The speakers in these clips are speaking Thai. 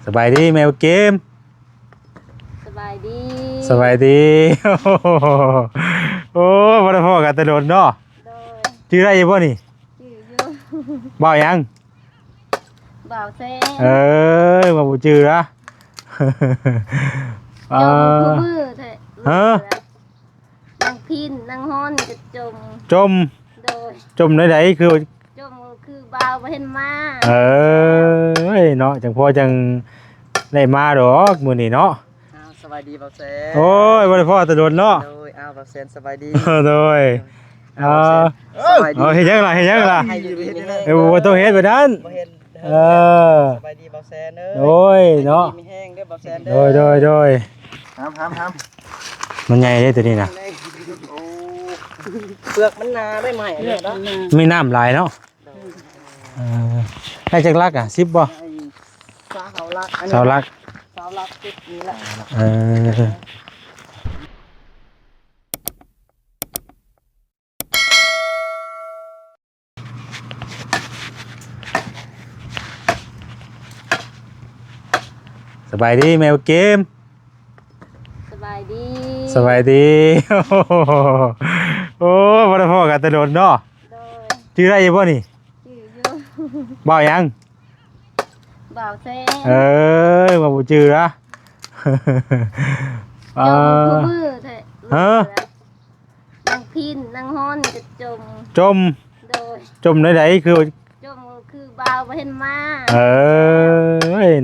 สบายดีแมวเกมสบายดี สบายดีโอ้บ่ได้พ่อกันแต่โดนเนาะโดยชื่ออะไรบ่นี่ชื่ออยู่บ่าวยัง บ่าวแซงมาบ่ชื่อละจมคู่มือแท้ ฮะ นางพินนางฮ้อนจะจม จม โดย จมไหนๆคือจมคือบ่าวบ่เห็นมา เนาะจังพ่อจังได้มาดอกมื้อนี้เนาะสบายดีบ่าวแซนโอ้ยบ่ได้พ่อแต่โดนเนาะโดยบ่าวแซนสบายดีโดยสบายดีเฮ็ดจังล่ะให้อยู่ดีนะบ่ต้องเฮ็ดแบบนั้นบ่เห็นสบายดีบ่าวแซนเอ้ยโอ้ยเนาะมีแห้งเด้อบ่าวแซนเด้อโดยห้ามมันใหญ่เด้ตัวนี้น่ะโอ้เปลือกมันหนาไม่ใหม่เนี่ยเนาะไม่น้ำลายเนาะให้จักลักอ่ะ10บ่เสาลัก เสาลักติดนี่แหละสบายดีแมวเกมสบายดี สบายดีโอ้บ่ได้พ่อกันแต่โดนเนาะโดยชื่ออะไรบ่นี่ชื่ออยู่บ่าวยังบ่าวแซงมาบ่ชื่อละจมคู่มือแท้ฮะนางพินนางฮ้อนจะจม จม โดยจมไหนๆคือจมคือบ่าวบ่เห็นมา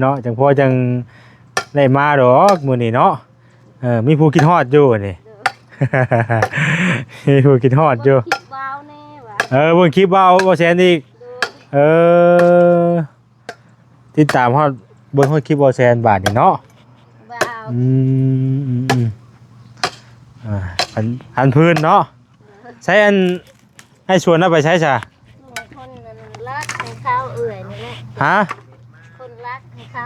เนาะจังพ่อจังได้มาดอกมื้อนี้เนาะมีผู้คิดฮอดอยู่นี่ มีผู้คิดฮอดอยู่คิดบ่าวแน่ว่ะเบิ่งคลิปบ่แซนอีกติดตามฮอดเบิ่งฮอดคลิปบ่แซนบาทนี่เนาะบ่าว อันพื้นเนาะใช้อันให้ชวนเอาไปใช้จ้ะคนนั้นรักให้เขาเอื่อยนี่แหละฮะคนรักให้เขา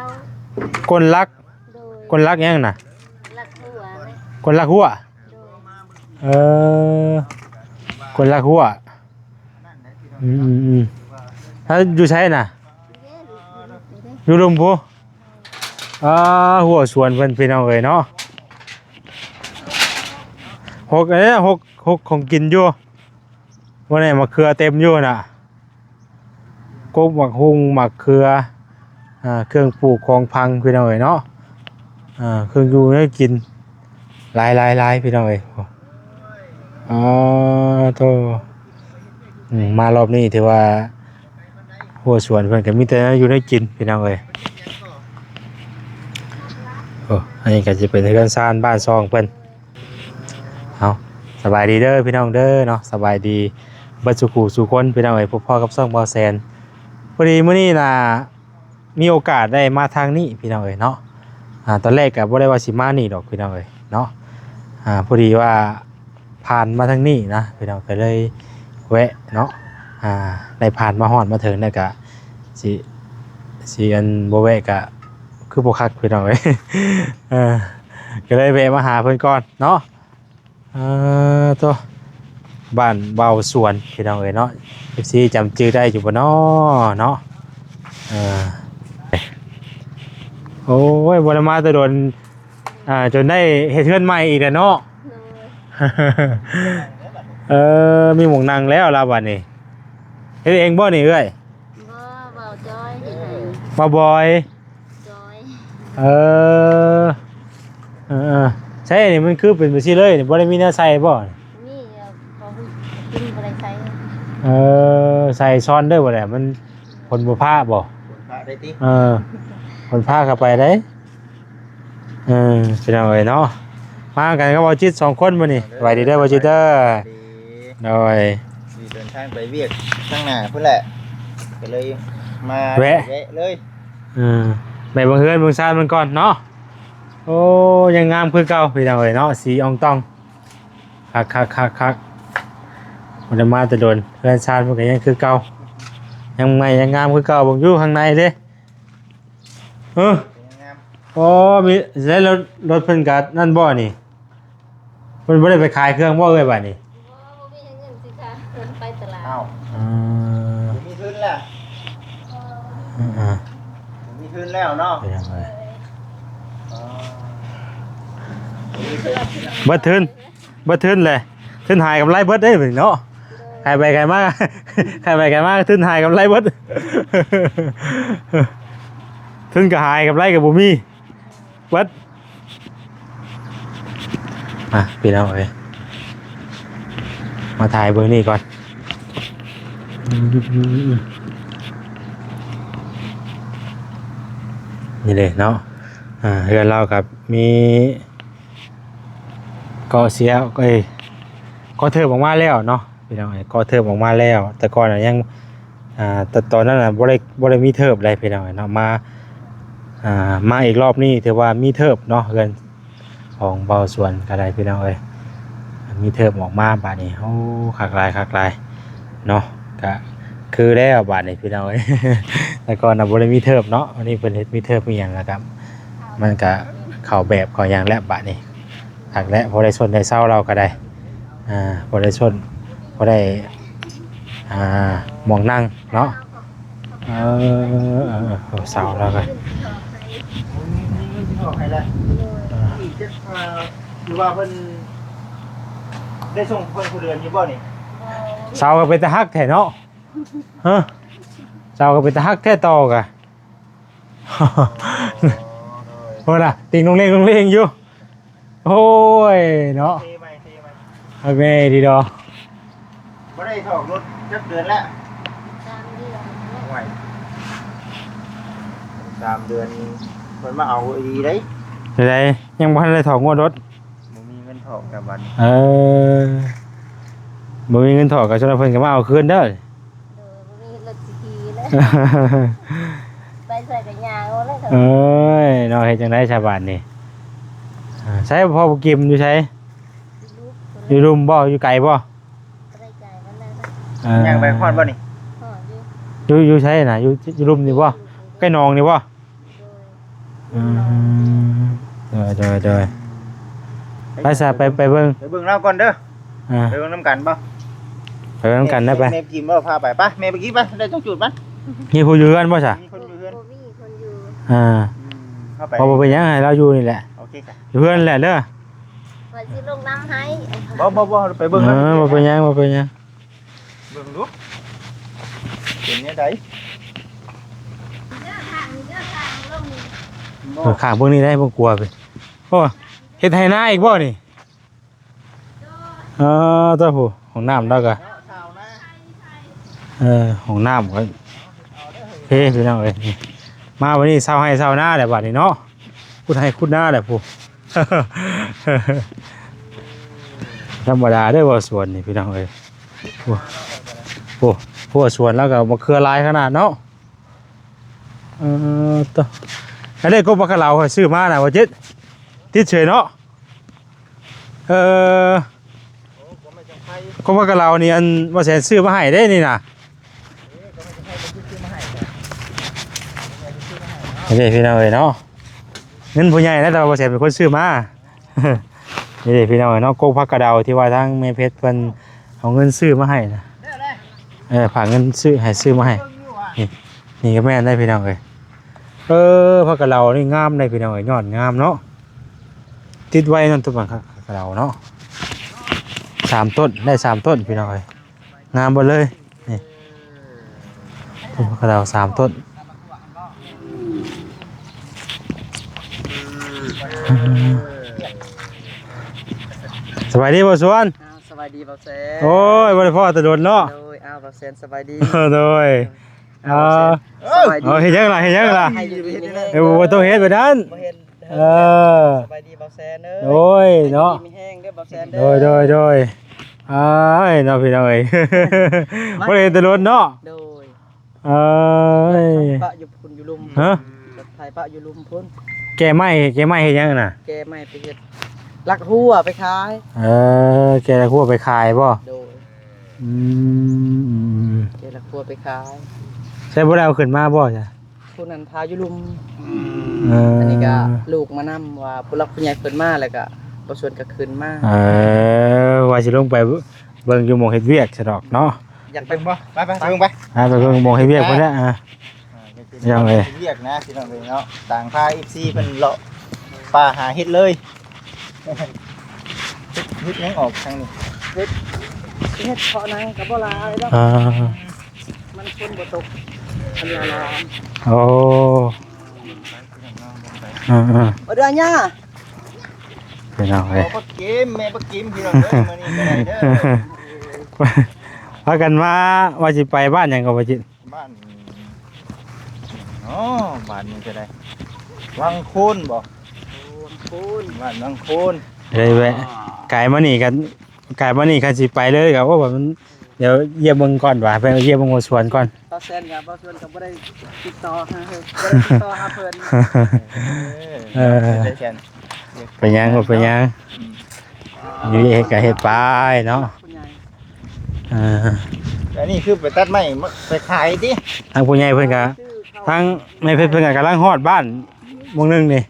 คนรัก โดย คนรักยังน่ะ รักหัวไหม คนรักหัวโดยคนรักหัวถ้าอยู่ใช้น่ะอยู่ลุมพูหัวสวนเพิ่นพี่น้องเอ้ยเนาะหกของกินอยู่วันนี้มะเขือเต็มอยู่น่ะกบหมักฮุงหมักเขือเครื่องปลูกของพังพี่น้องเอ้ยเนาะเครื่องอยู่ได้กินหลายพี่น้องเอ้ยโตมารอบนี้ถือว่าหัวสวนเพิ่นก็มีแต่อยู่ได้กินพี่น้องเอ้ยอันนี้ก็จะเป็นเรือนซ่านบ้านซองเพิ่นเอาสบายดีเด้อพี่น้องเด้อเนาะสบายดีเบิดสุขุสุคนพี่น้องเอ้ยพ่อกับซ่องบ่าวแซนพอดีมื้อนี้น่ะมีโอกาสได้มาทางนี้พี่น้องเอ้ยเนาะตอนแรกก็บ่ได้ว่าสิมานี่ดอกพี่น้องเอ้ยเนาะพอดีว่าผ่านมาทางนี้นะพี่น้องก็เลยแวะเนาะได้ผ่านมาฮอดมาถึงแล้วก็สิอันบ่แวะก็คือบ่คักพี่น้องเอ้ยก็เลยแวะมาหาเพิ่นก่อนเนาะตัวบ้านเบาสวนพี่น้องเอ้ยเนาะ FC จำชื่อได้อยู่บ่เนาะเนาะโอ้ยบ่ได้มาแต่โดนจนได้เฮ็ดเฮือนใหม่อีกแล้วเนาะมีหม่องนั่งแล้วล่ะบัดนี้เฮ็ดเองบ่นี่เอ้ยบ่บ่าวจอยที่ไหนบ่บอยจอย ใช่นี่มันคือเป็นแบบนี้เลยนี่บ่ได้มีเนื้อใส่บ่นี่พอกินบ่ได้ใช้ใส่ช้อนเด้อบ่แหละมันผลบ่พาบ่พาได้ติผลพาเข้าไปได้เป็นเอาไว้เนาะมากันก็บ่จิต2คนมื้อนี้สวัสดีเด้อบ่จิตเด้อโดยเดินทางไปเวียกข้างหน้าพุ่นแหละก็เลยมาแวะเลยไปเบิ่งเฮือนเบิ่งซ่านมันก่อนเนาะโอ้ยังงามคือเก่าพี่น้องเอ้ยเนาะสีอองตองคักมันจะมาแต่โดนเฮือนซ่านมันก็ยังคือเก่ายังใหม่ยังงามคือเก่าบ่อยู่ข้างในเด้โอ้มีแล้วรถเพิ่นก็นั่นบ่นี่เพิ่นบ่ได้ไปขายเครื่องบ่เอ้ยบัดนี้บ่มีเงินสิค่ะเพิ่นไปตลาดมีทุนล่ะมีทุน แล้วเนาะ ไปยังไงเบิดทึนเลยทึนหายกับไรเบิดได้เหมือนเนาะใครไปใครมาใครไปใครมาทึนหายกับไรเบิดทึนกับหายกับไรกับบุมีเบิดมาพี่น้องเอ้ยมาถ่ายเบอร์นี่ก่อนนี่เลยเนาะเรือนเรากับมีก็เสียก็เทิบออกมาแล้วเนาะพี่น้องก็เทิบออกมาแล้วแต่ก่อนยังแต่ตอนนั้นบ่ได้มีเทิบอะไรพี่น้องเนาะมาอีกรอบนี้ถือว่ามีเทิบเนาะเรือนของเบาส่วนก็ได้พี่น้องเอ้ยมีเทิบออกมาบาดนี้โอ้คักลายเนาะก็คือแล้วบาดนี้พี่น้องเอ้ยแต่ก่อนน่ะบ่ได้มีเทิบเนาะวันนี้เพิ่นเฮ็ดมีเทิบมีหยังแล้วครับมันก็เข้าแบบเข้าหยังแล้วบาดนี้คักแล้วพอได้ชนได้เศร้าเราก็ได้พอได้ชนพอได้หมองนั่งเนาะเศร้าแล้วก็หรือว่าเพิ่นได้ส่งเพิ่นผู้เดือนอยู่บ่นี่ เศร้าก็เป็นตะฮักแท้เนาะฮะเศร้าก็เป็นตะฮักแท้ต่อกะโหล่ะติงลงเล่งอยู่โอ้ยเนาะโอเคดีดอบ่ได้ถอกรถจักเดือนแล้ว 3 เดือน ห่วย3 เดือนเพิ่นมาเอาดีเด้ ไดยังบ่ทันได้ถอกงวดรถบ่มีเงินถอกกับบัดนี้บ่มีเงินถอกก็ชวนเพิ่นก็มาเอาคืนเด้อ โดยบ่มีรถสิขี่เลยไปใส่กับยางเอาเลยเถอะ เอ้ยเนาะเฮ็ดจังได๋ชาวบ้านนี่ใช้พ่อบ่กิมอยู่ใช้อยู่รุมบ่อยู่ไกลบ่ บ่ได้จ่ายมันได้นะ ย่างไปฮอดบ่นี่ ฮอดอยู่ อยู่ใช้น่ะอยู่รุมนี่บ่ใกล้หนองนี่บ่โดยไปซะไปเบิ่ง ไปเบิ่งเราก่อนเด้อ ไปเบิ่งนำกันบ่ ไปเบิ่งนำกันได้ไป แม่กินบ่พาไปแม่ไปกินไปได้ต้องจุดมัน มีผู้อยู่กันบ่ซะ มีคนอยู่เฮือน บ่มีคนอยู่ เข้าไป พอบ่เป็นหยังให้เราอยู่นี่แหละ โอเคค่ะ อยู่เพื่อนแหละเด้อ ว่าสิลงน้ำให้ บ่ไปเบิ่ง บ่เป็นหยัง เบิ่งดูเป็นแนวใด ข้างพวกนี้ได้บ่กลัวไปโอ้เฮ็ดให้หน้าอีกบ่นี่ตัวผู้ของน้ำแล้วก็ของน้ำก็เฮ้พี่น้องเอ้ยมาวันนี้เช้าให้เช้าหน้าแหละบัดนี้เนาะพูดให้พูดหน้าแหละผู้ ธรรมดาได้บ่สวนนี่พี่น้องเอ้ยผู้สวนแล้วก็บ่เครือลายขนาดเนาะตัวอันนี้ก็บักเราซื้อมาน่ะว่าจิตติดเฉยเนาะก็บักเรานี่อันว่าแสนซื้อมาให้ได้นี่น่ะนี่พี่น้องเอ้ยเนาะเงินผู้ใหญ่แล้วแต่ว่าแสนเป็นคนซื้อมา นี่พี่น้องเอ้ยเนาะโกกผักกระเดาที่ว่าทางแม่เพชรเพิ่นเอาเงินซื้อมาให้นะฝากเงินซื้อให้ซื้อมาให้นี่ก็แม่นได้พี่น้องเอ้ยผักกระเดานี่งามได้พี่น้องเอ้ยยอดงามเนาะติดไว้นั่นต้นผักกระเดาเนาะ3 ต้นได้3 ต้นพี่น้องเอ้ยงามหมดเลยนี่ต้นผักกระเดา3 ต้นสบายดีบ่สวนสบายดีบ่แซนโอ้ยบ่ได้พ่อแต่โดนเนาะโดยบ่แซนสบายดี โดยสบายดีเฮ็ดจังล่ะให้อยู่ดีให้บ่ต้องเฮ็ดแบบนั้น บ่เห็นสบายดีบ่แซนเด้อโอ้ยเนาะ มีแห้งเด้อบ่แซนเด้อโดยอ้ายเนาะพี่น้องเอ้ยบ่ได้เฮ็ดแต่โดนเนาะโดยปะอยู่พุ่นอยู่ลุมฮะ ถ่ายปะอยู่ลุมพุ่นแกไม้เฮ็ดยังน่ะแกไม่ไปเฮ็ดลักหัวไปขาย แกละหัวไปขายบ่โดยแกลักหัวไปขายใช่บ่ได้เอาขึ้นมาบ่จ้ะผู้นั้นพาอยู่ลุมอันนี้ก็ลูกมานำว่าผู้หลักผู้ใหญ่เพิ่นมาแล้วก็บ่ชวนก็ขึ้นมาว่าสิลงไปเบิ่งอยู่หม้องเฮ็ดเวียกซะดอกเนาะอยากไปไปบ่ไปเบิ่งไปไปเบิ่งหม้องเฮ็ดเวียกพุ่นแหละไป ยังไง เรียกนะพี่น้องเนาะต่างพา FC เพิ่นเลาะป่าหาเฮ็ดเลยเฮ็ดยังออกทางนี้ เฮ็ดเพาะนังกับบ่ลาอะไรดอก อ่า มันฝนบ่ตกอันนี้ลา โอ้อ่า บ่เดือนหญ้า เป็นเอาเลย เอาปักเกมแม่ปักเกมพี่น้องเด้อมื้อนี้ก็ได้เด้อ พากันมาว่าสิไปบ้านหยังก็บ่จิต บ้านอ๋อบ้านนี้ก็ได้วังโคนบ่ ปูน บ้านวังโคน เลยแวะไกลมานี่กันไกลมานี่คันสิไปเลยก็ว่ามันเดี๋ยวเยี่ยมเบิ่งก่อนว่าไปเยี่ยมเบิ่งสวนก่อน ต่อแซนกับบ่ส่วนก็บ่ได้ติดต่อหาเพิ่นบ่ได้ติดต่อหาเพิ่น ได้แค่น เป็นหยังบ่เป็นหยังอยู่เฮ็ดก็เฮ็ดไปเนาะ ผู้ใหญ่ อ่า แต่นี่คือไปตัดไม้มาไปขายติ ทางผู้ใหญ่เพิ่นก็ ชื่อเขา ทางในเพิ่นก็กำลังฮอดบ้านวงหนึงนี่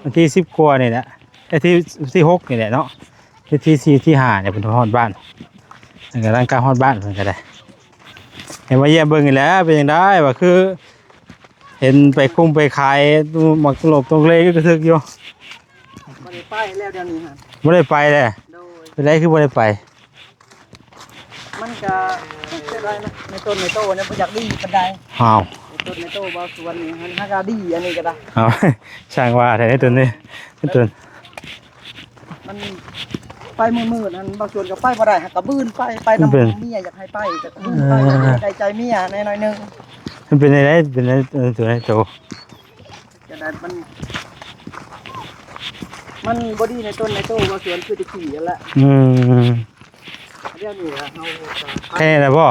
วันที่10กว่านี่แหละไอ้ที่6นี่แหละเนาะที่4ที่5เนี่ยเพิ่นฮอดบ้านเพิ่นกำลังกลับฮอดบ้านเพิ่นก็ได้เห็นมาเยี่ยมเบิ่งนี่แหละเป็นจังได๋ว่าคือ เห็นไปคุ้มไปขายหมักหลบตรงเลก็กระทึกอยู่ บ่ได้ไปแล้วเดี๋ยวนี้ฮะ บ่ได้ไปเลย โดย เป็นไรคือบ่ได้ไป มันก็เสียดายนะในต้นในโตเนี่ยบ่อยากดีปานใด อ้าว ในต้นในโตบ่สวนนี่มันหากาดีอันนี้ก็ได้ เอา ช่างว่าแต่ในตัวนี้ในตัว มันไปมืดๆนั่นบางส่วนก็ไปบ่ได้หักกระบื้นไปนำเมียอยากให้ไปก็บื้นไปใจเมียน้อยๆนึง มันเป็นอะไรเป็นในตัวในตัว จะได้มันบ่ดีในต้นในโตบางส่วนคือตะขี้นั่นแหละ อืม เดี๋ยวนี้เฮา แค่นี้แหละพ่อ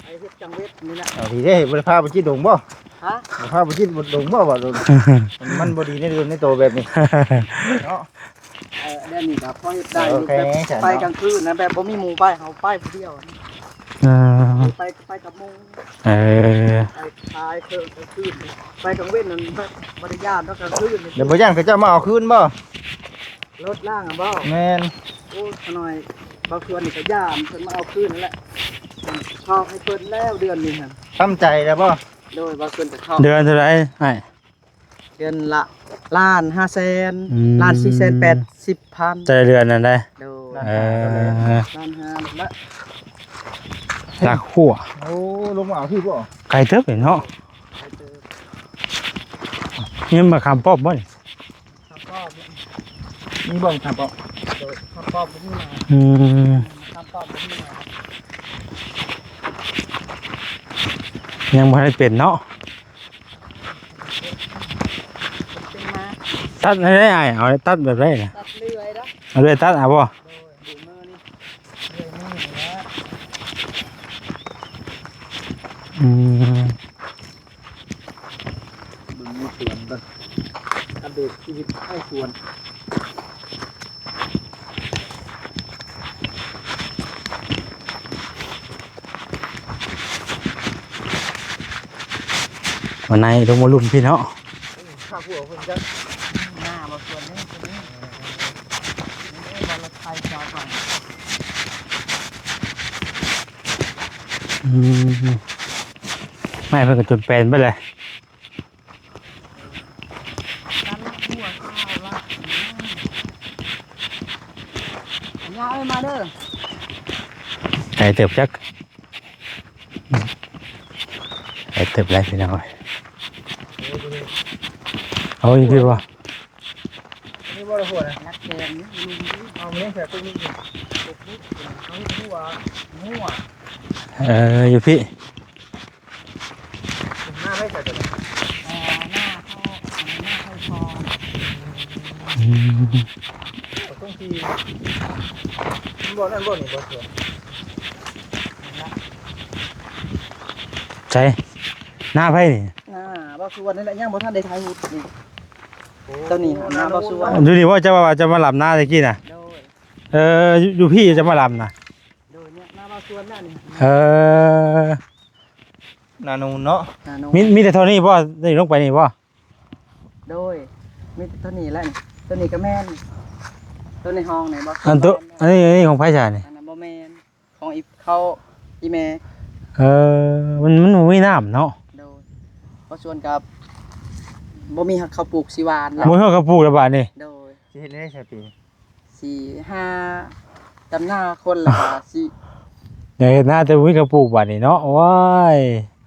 ไอ้เฮ็ดจังเวทนี่แหละ เอาดีเด้บ่ได้พาไปจิตดงบ่ ฮะ บ่พาไปจิตดงบ่ว่ามันบ่ดีในตัวแบบนี้เนาะ เดี๋ยวนี้ก็พอเฮ็ดได้ โอเค ไปกลางคืนนะแบบบ่มีหมู่ไปเฮาไปผู้เดียว อ่า ไปกับหมู่ เออ ไปทายเพิ่นกลางคืนไปกลางเว้นนั่นบ่ได้ย่านเนาะกลางคืน เดี๋ยวบ่ย่างเขาเจ้ามาเอาคืนบ่ รถล่างอ่ะบ่ แม่น โอ้ขน่อยบางส่วนนี่ก็ย่านเพิ่นมาเอาคืนนั่นแหละเข้าให้เพิ่นแล้วเดือนนี้ฮะ ทำใจแล้วบ่ โดยบางส่วนก็เข้า เดือนเท่าไหร่ให้ เดือนละล้าน5แสน อืม ล้าน4แสน80,000 แต่ละเดือนนั้นได้ โดย เออ ล้าน5ละ ลักขั่ว โอ้ลงมาเอาที่บ่ ไก่เทิบเนาะนี่มาคำป๊อบบ่นี่ ข้าว มีบ่ครับบ่ โดยข้าวบ่มีมา อืม ข้าวบ่มีมา ยังบ่ได้เป็นเนาะ เป็นมา ตัดให้ได้ไอ้เอาตัดแบบไรน่ะ ตัดเลื่อยนะ เอาเลยตัดเอาบ่ โดยดูมือนี่เลื่อยมือนี่นะ อืม บึงมีสวนเบิ่งอัปเดตชีวิตให้สวน วันไหนลงมาลุ่มพี่เนาะ ข้าวหัวเพิ่นจะ หน้าบ่สวนนี่ตัวนี้นี่วันละไทยชาวบ้าน ไม่เพิ่งกระจุดเป็นไปเลย ยาเอ้ยมาเด้อ ไก่เติบจักไก่เติบไรพี่น้อยเอาอีกทีว่า นี่บ่ได้หัวนะ นักแดงนี่ลุงนี่ เอาเลี้ยงแค่ตัวนี้ ตกนี่เขาหัวหัว อยู่พี่ หน้าให้ใส่ตัวนี้ หน้าเขาคอ ต้องทีบ่นั่นบ่นี่บ่สวย ใช่หน้าไพ่นี่ บ่สวนนี่แหละยังบ่ทันได้ถ่ายรูปนี่ตัวนี้หน้าบ่สวน ดูดิว่าจะมาหลับหน้าตะกี้น่ะ โดย อยู่พี่จะมาหลับน่ะ โดยเนี่ยหน้าบ่สวนนั่นนี่ นานูนเนาะ หน้าโน มีแต่เท่านี้ป่ะนี่ลงไปนี่ป่ะ โดยมีตัวนี้แหละนี่ตัวนี้ก็แม่นตัวในห้องนี่บ่ อันนี้ของไพ่ชานี่ อันนั้นบ่แม่นของอีเขาอีแม่ มันไม่น้ำเนาะ โดย บ่ชวนกับบ่มีหักข้าวปลูกสิหวานแล้ว มื้อเฮาก็ปลูกแล้วบาดนี้ โดย สิเฮ็ดได้ใช่ปี 4-5 ตำหน้าคนละสิ อยากเฮ็ดหน้าแต่มีก็ปลูกบาดนี้เนาะว้าย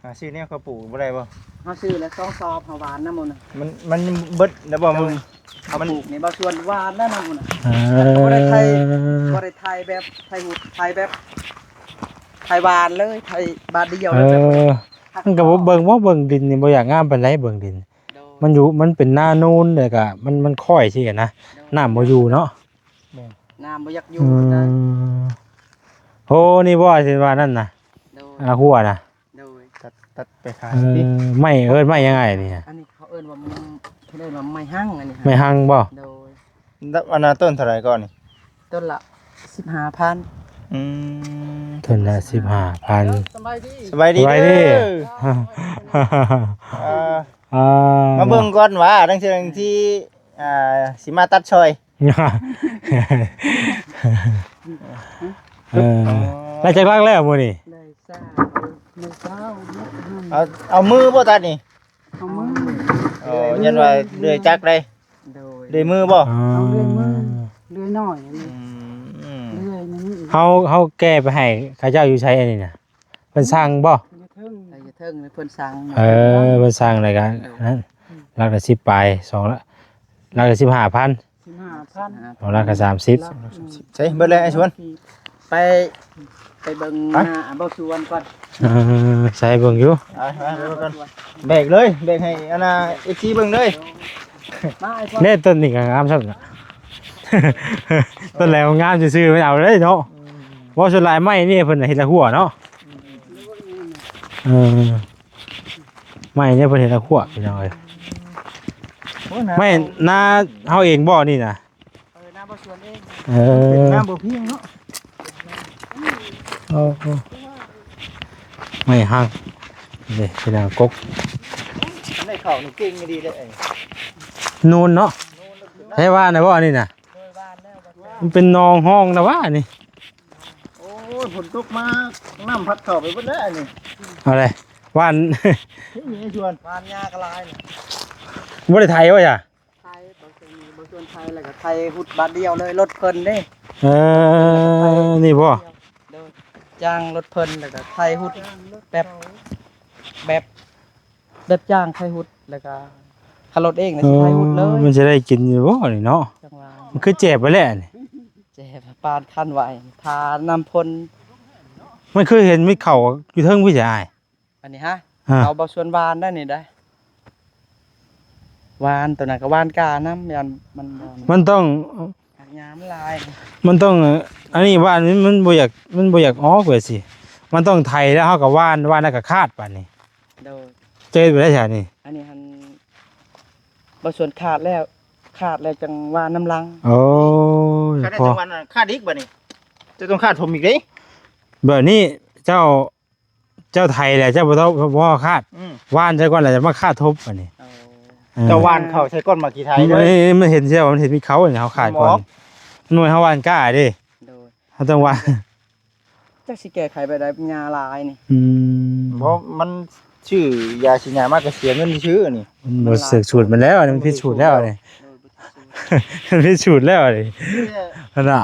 หาซื้อแนวเขาปลูกบ่ได้บ่ เฮาซื้อแล้ว2ซอบเฮาหวานนำหมดน่ะ มันเบิดแล้วบ่มึง เขาปลูกนี่บ่ชวนหวานนำหมดน่ะ เอ บ่ได้ไทย อ บ่ได้ไทยแบบไทยหุดไทยแบบไทยหวานเลยไทยบาทเดียว เอ เลยแบบ อมันก็บ่เบิ่งดินนี่บ่อยากงามปานใดเบิ่งดิน มันอยู่มันเป็นหน้านูนแล้วก็มันค่อยสิกันนะน้ำบ่อยู่เนาะ น้ำบ่อยากอยู่ อื นะ มโหนี่บ่สิว่านั่นน่ะ โดย หัวน่ะ โดย ตัดไปขาย เอ ติ อไม่เอิ้นไม่ยังไงนี่ อันนี้เขาเอิ้นว่ามันเขาเอิ้นว่าไม้หั่งอันนี้ ไม่หังบ่ โดย อันนั้นต้นเท่าไหร่ก่อนนี่ ต้นละ 15,000 อืม ทุนละ15,000 สบายดี สบายดี สบายดี เด้อ อ่า มาเบิ่งก่อนว่าทั้งที่สิมาตัดชอย เออแล้วจักรักแล้วมื้อนี้ ได้ซ่าได้เช้า เอามือบ่ตัดนี่ เอามือ อ๋อยันว่าเลื่อยจักรได้ โดย เลื่อยมือบ่ เอาเรื่อยมือ เลื่อยน้อยอันนี้ อืม เลื่อยนี่ เฮาแก้ไปให้เขาเจ้าอยู่ใช้อันนี้น่ะเพิ่นสร้างบ่ อย่าเทิงเพิ่นสั่ง เพิ่นสร้างอะไรกันนั้นลักละ10ปลาย2ละลักละ15,000 15,000 2ลักละ30 ใช่เบิดเลยไอ้ชวน ไปเบิ่งหน้าเบ่ชวนก่อน ใส่เบิ่งอยู่ ไปเบิ่งก่อนแบกเลยแบกให้อันน่ะ FC เบิ่งเลย มาไอ้พ่อ เนี่ยต้นนี่ก็งามซับ ต้นแล้วงามซื่อๆไม่เอาเลยเนาะว่าส่วนหลายไม้นี่เพิ่นน่ะเฮ็ดละหัวเนาะเออไม้เนี่ยเพิ่นเฮ็ดละหัวพี่น้องเอ้ยไม่นาเฮาเองบ่นี่น่ะ หน้าบ่ชวนเอง เอ เป็น อ น้ำบ่เพียงเนาะ โอ้โหไม่ห่างนี่พี่น้องกก อันได้เข้านี่เก่งดีเลยไอ้ นูนเนาะใช่ว่านะบ่นี่น่ะมันเป็นหนองห้องนะว่านี่ โอ้ยฝนตกมาน้ำพัดเข้าไปเบิดแล้วอันนี้ เอาเลยว่าน เฮ้ยไอ้ชวน บ้านยากระลายนี่ บ่ได้ไทยว่าจ้ะ ไทยบ่ชวนไทยแล้วก็ไทยหุดบาทเดียวเลยรถเพิ่นเด้ เออนี่บ่ เด้อจ้างรถเพิ่นแล้วก็ไทยหุดแบบจ้างไทยหุดแล้วก็ขับรถเองนะสิไทยหุดเลย มันจะได้กินอยู่บ่นี่เนาะ จังหวะ มันคือเจ็บไปแล้วนี่ เจ็บปานคันไหวทานำพล มันคือเห็นมีเข่าอยู่เทิงพี่จะอาย อันนี้ฮะ ฮะ เอาบ่ชวนวานได้นี่ได้วานตัวนั้นก็วานกาน้ำยันมันบ่ มันต้อง ยามลาย มันต้องอันนี้ว่านมันบ่อยากออกเว้ยสิมันต้องไทยแล้วเฮาก็ว่านแล้วก็คาดป่านนี้ โดย เจอไปได้จ้ะนี่ อันนี้หันบ่ชวนขาดแล้วจังวานน้ำลัง โอ้ย คาดได้ พอ จังหวันคาดอีกบ่นี่จะต้องคาดผมอีกเด้ แบบนี้เจ้าไทยแหละเจ้าบ่ต้องบ่คาด อืม ว่านซะก่อนแล้วจะมาคาดทบป่านนี้ เอา จะวานเข้าใช้ก้นมากี่ไทยเลย มันเห็นใช่ป่ะมันเห็นมีเขาเนี่ยเขาขาดก่อนหน่วยเฮาว่านกล้าดิ โดย เฮาต้องว่าน จักสิแก้ไขไปได้ยาลายนี่ เพราะมันชื่อยาชิญามากก็เสียเงินที่ชื่อนี่ มันบ่เสือกสูตรมันแล้วอันนี้มันพิสูจน์แล้วนี่ โดยบ่สิสู้ มันพิสูจน์แล้วนี่นั่นน่ะ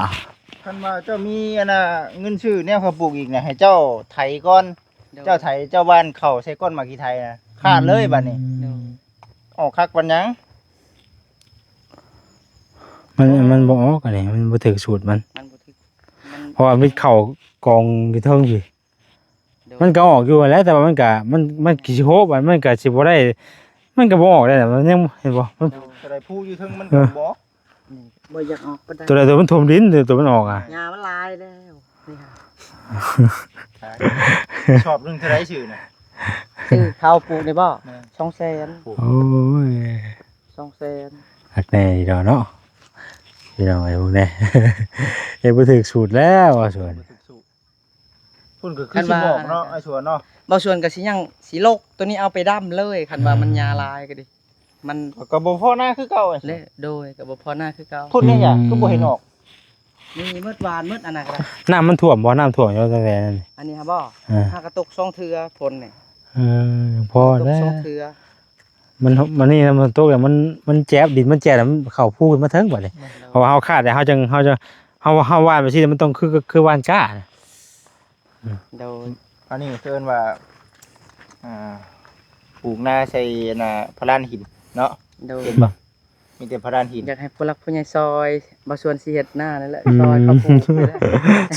ท่านว่าเจ้ามีอันน่ะเงินชื่อแนวเขาปลูกอีกนะให้เจ้าไถก่อน โดย เจ้าไถเจ้าบ้านเข้าใช้ก้นมากี่ไทยนะขาดเลยบัดนี้ โดย ออกคักปันยัง มันบ่ออกอันนี้มันบ่ถึกสูตรมัน มันบ่ถึกมัน เพราะว่ามันเข้ากองอยู่เทิงพี่ โดย มันก็ออกอยู่แหล้วแต่ว่ามันก็สิโหบมันก็สิบ่ได้มันก็บ่ออกได้แต่มันยังเห็นบ่มัน จะได้ผู้อยู่เทึงมันก็บอก นี่บ่อยากออกปานใด ตัวใดตัวมันถมดินตัวมันออกอ่ะ ยามันลายแล้วนี่ค่ะ ชอบเรื่องเท่าไรชื่อน่ะ ซื้อข้าวปลูกได้บ่ แม่ 200,000 โอ้ย 200,000 หักแน่อีดอกเนาะพี่น้องไอ้พวกนี้ เฮ็ดบ่ถึกสูตรแล้วว่าส่วน พุ่นก็คือสิบอกเนาะไอ้ชวนเนาะ บ่ชวนก็สิยังสิโลกตัวนี้เอาไปดํเลยคันว่ามันยาลายก็ดิมัน ก็บ่พอหน้าคือเก่าไอ้ เละโดยก็บ่พอหน้าคือเก่า พุ่นเนี่ยก็บ่เห็นออก มีมืดหวานมืดอันนั้นก็ได้ น้ำมันท่วมบ่น้ำท่วมอยู่ตั้งแต่นั้นนี่ อันนี้ครับบ่ อ่า ถ้ากระตก2เทื่อฝนนี่ พอ ตก แล้ว 2เทื่อ มันนี่มันตกแล้วมันแจ๊บดินมันแจ๊บแล้วมันเข้าพูขึ้นมาเทิงบัดนี้เพราะว่าเฮาคาดแต่เฮาว่านไปสิมันต้องคือว่านก้าน่ะ โดยอันนี้เพิ่นว่าปลูกนาใส่พลานหินเนาะ โดย เห็นบ่มีแต่พลานหิน อยากให้ผู้หลักผู้ใหญ่ซอยบ่ส่วนสิเฮ็ดหน้านั่นแหละซอยเขาปลูกไปแล้ว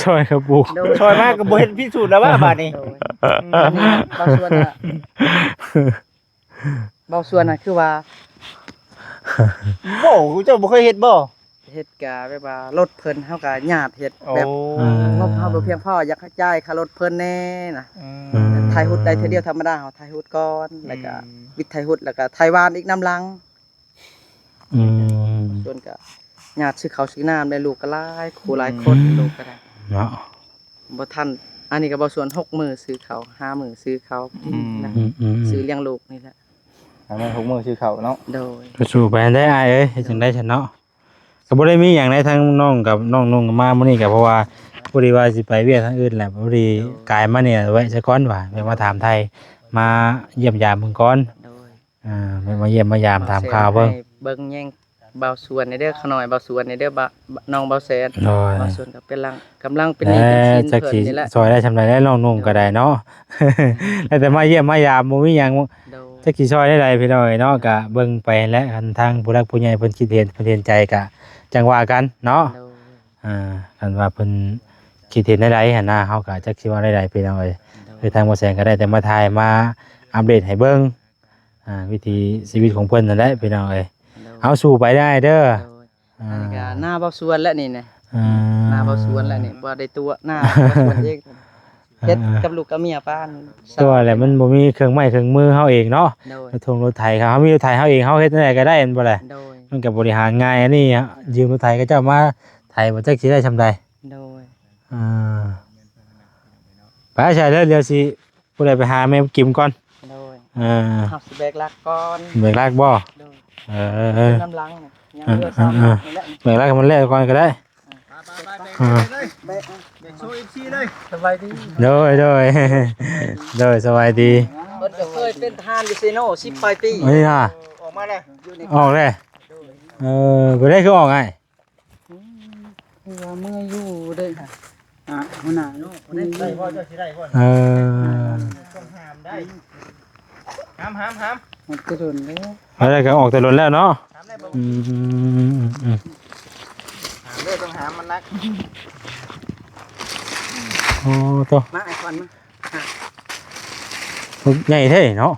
ช่วยครับปู่ โดย ช่วยมากก็บ่เห็นพิสูจน์แล้วว่าบาดนี้ โดยอันนี้บ่ส่วนน่ะบ่ส่วนน่ะคือว่า บ่เจ้าบ่เคยเฮ็ดบ่ เฮ็ดกะแบบว่ารถเพิ่นเฮาก็ญาติเฮ็ด โอ้ แบบงบเฮาบ่เพียงพออยากให้จ่ายค่ารถเพิ่นแน่น่ะ ไทยฮุดได้เทื่อเดียวธรรมดาเฮาไทยฮุดก่อนแล้วก็วิทย์ไทยฮุดแล้วก็ไทยวานอีกน้ำลัง อืม ส่วนก็ญาติซื้อข้าวซื้อน้ำได้ลูกก็หลายคู่หลายคนลูกก็ได้ เนาะ บ่ทันอันนี้ก็บ่ส่วน6มื้อซื้อข้าว5มื้อซื้อข้าวกินนะ ซื้อเลี้ยงลูกนี่แหละ ทำให้ทุกมื้อชื่อเขาเนาะ โดย ก็สู้ไปได้อ้ายเอ้ยเฮ็ดจังได๋ฉันเนาะก็บ่ได้มีหยังในทางน้องกับน้องนุ่งกับมามื้อนี้ก็เพราะว่าพอดีว่าสิไปเวียกทางอื่นแหละพอดีกายมาเนี่ยไว้ซะก่อนว่าแม่มาถามไทยมาเยี่ยมยามเพิ่นก่อน โดย แม่มาเยี่ยมมายามถามข่าวเบิ่ง ให้เบิ่งแย่งเบาส่วนในเด้อขน้อยเบาส่วนในเด้อน้องเบาแสน โดย เบาส่วนก็เป็นกำลังเป็นหนี้เป็นสิน จัก เพิ่น สิ นี่แหละ ซอยได้ชำาไดได้น้องนุ่งก็ได้เนาะ แล้วแต่มาเยี่ยมมายามบ่มีหยัง โดย จักสิซอยได้ใดพี่น้อยเนาะก็เบิ่งไปและคันทางผู้รักผู้ใหญ่เพิ่นคิดเห็นเพิ่นเห็นใจก็จังว่ากันเนาะ โดย คันว่าเพิ่นคิดเห็นได้ใดหั่นน่ะเฮาก็จักสิว่าได้ใดพี่น้อยคือทางบ่แสงก็ได้แต่มาถ่ายมาอัปเดตให้เบิ่งวิถีชีวิตของเพิ่นนั่นแหละพี่น้อยเอาสู้ไปได้เด้อ โดยอันนี้ก็หน้าเบาส่วนแล้วนี่นะหน้าเบาส่วนแล้วนี่บ่ได้ตัวหน้าเบาส่วนเองเฮ็ดกับลูกกับเมียป้าน ตัวแหละมันบ่มีเครื่องไม้เครื่องมือเฮาเองเนาะ โดย รถทงรถไถครับเฮามีรถไถเฮาเองเฮาเฮ็ดจังไดก็ได้แม่นบ่ล่ะ โดย มันก็บริหารง่ายอันนี้ยืมรถไถก็เจ้ามาไถบ่จักสิได้ชำใด โดย ไปใช่แล้วเดี๋ยวสิผู้ใดไปหาแม่กิมก่อน โดย อ่า เฮาสิแบกลักก่อน เบิกลากบ่ โดย เออ น้ำลังนี่ยังเหลือ3ลักนี่แหละ เบิกลากให้มันแล้วก่อนก็ได้ แบก เด็กโชว์ FC เลย สบายดี โดย โดยสบายดี เพิ่นก็เคยเป็นทหารอยู่เซโน10ปลายปี นี่น่ะ ออกมาเลย อยู่ใน ออกเลยบ่ได้คือออกไง ว่าเมื่ออยู่เด้อค่ะหัวหน้าเนาะ ได้บ่เจ้าสิได้บ่ เออ ต้องห้ามได้ห้าม มันจะโดนเด้อ อะไรก็ออกแต่ล้นแล้วเนาะ ห้ามได้บ่ อืม ห้ามเด้อต้องห้ามมันนัก โอ้ตัว มาไอ้ควันมา ใหญ่เท่เนาะ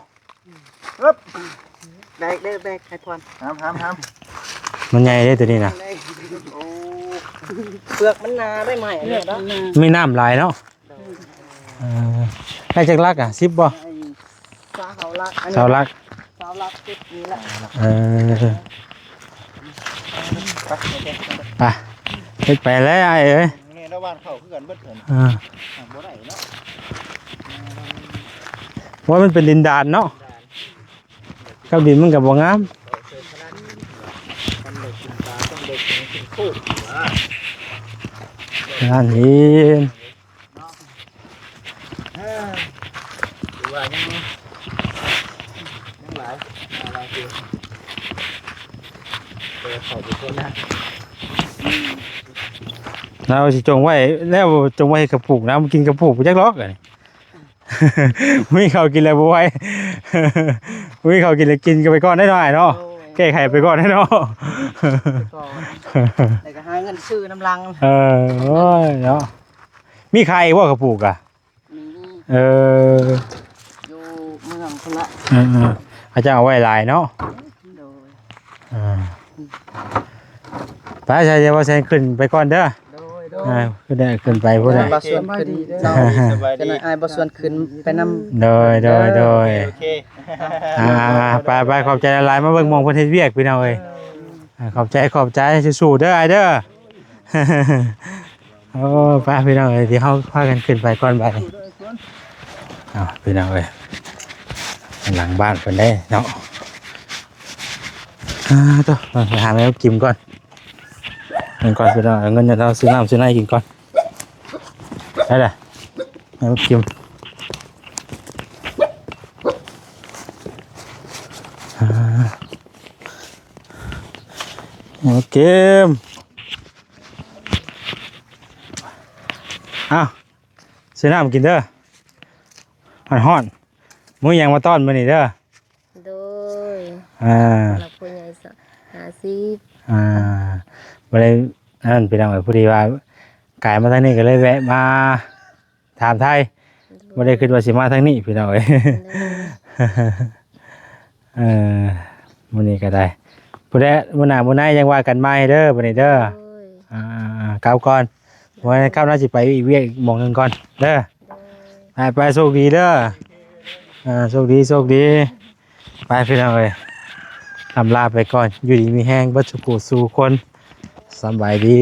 ปึ๊บ แบกเด้อแบกไอ้ควัน ห้าม มันใหญ่เด้ตัวนี้น่ะ โอ้ เปลือกมันหนาได้ไหมเนี่ยเนาะ มีน้ำลายเนาะได้จักลักอ่ะ10บ่ ไอ้สาวลักอันนี้ เสาลัก สาวลักติดนี่แหละ เออไปเฮ็ดไปแล้วไอ้เอ้ย นี่ระหว่างเข้าคือกันเบิดเพิ่น บ่ได้เนาะ ว่ามันเป็นดินดานเนาะกับดินมันก็บ่งามงานหิน ดูว่ายังหลายอะไรคือเข้าไปคนนะ เราสิจงไว้แล้วจงไว้ให้กระปุกนะมันกินกระปุกบ่จักลอกอ่ะนี่ มีเขากินแล้วบ่ไหว มีเขากินแล้วกินกันไปก่อนได้หน่อยเนาะแก้ไขไปก่อนได้เนาะ ก่อนแล้วก็หาเงินซื้อน้ำลัง โอ้ยเนาะมีใครว่ากระปุกอ่ะ นี่ อยู่ เมืองคนละ เขาจะเอาไว้หลายเนาะ โดย ไปใช่จะว่าใช้ขึ้นไปก่อนเด้อ โดย ขึ้นได้ขึ้นไปพูดได้ บาส่วนขึ้นเจ้า สบาย จะ ดี นายอายบาส่วนขึ้นไปนำ โดย โอเค ไปขอบใจหลายมาเบิ่งมองเพิ่นเฮ็ดเวียกพี่น้องเอ้ยขอบใจสู้ๆเด้อไอ้เด้อ โอ้ไปพี่น้องเอ้ยที่เฮาพากันขึ้นไปก่อนบัดนี้พี่น้องเอ้ยหลังบ้านเพิ่นได้เนาะตัวไปหาแม่กินก่อนเงินก่อนพี่น้องเงินเราซื้อน้ำซื้อไหนกินก่อนได้แหละแม่กิน โอเคเอาซื้อน้ำกินเด้อฮ้อนๆมื้อหยังมาต้อนมื้อนี้เด้อ โดย อ่า สำหรับผู้ใหญ่50บ่ได้นั่นพี่น้องเอ้ยพอดีว่ากายมาทางนี้ก็เลยแวะมาถามไทยบ่ได้คิดว่าสิมาทางนี้พี่น้องเอ้ย เออมื้อนี้ก็ได้ผู้ใดมื้อหน้ามื้อไหนยังว่ากันใหม่เด้อบัดนี้เด้อ โดย กลับก่อนวันนี้เข้าน่าจะไปอีกเวียกอีกหมองหนึงก่อนเด้อ โดย ไปโชคดีเด้อโชคดีไปพี่น้องเอ้ยลำลาไปก่อนอยู่ดีมีแห้งเบัดสุขสู่คนสำบายดี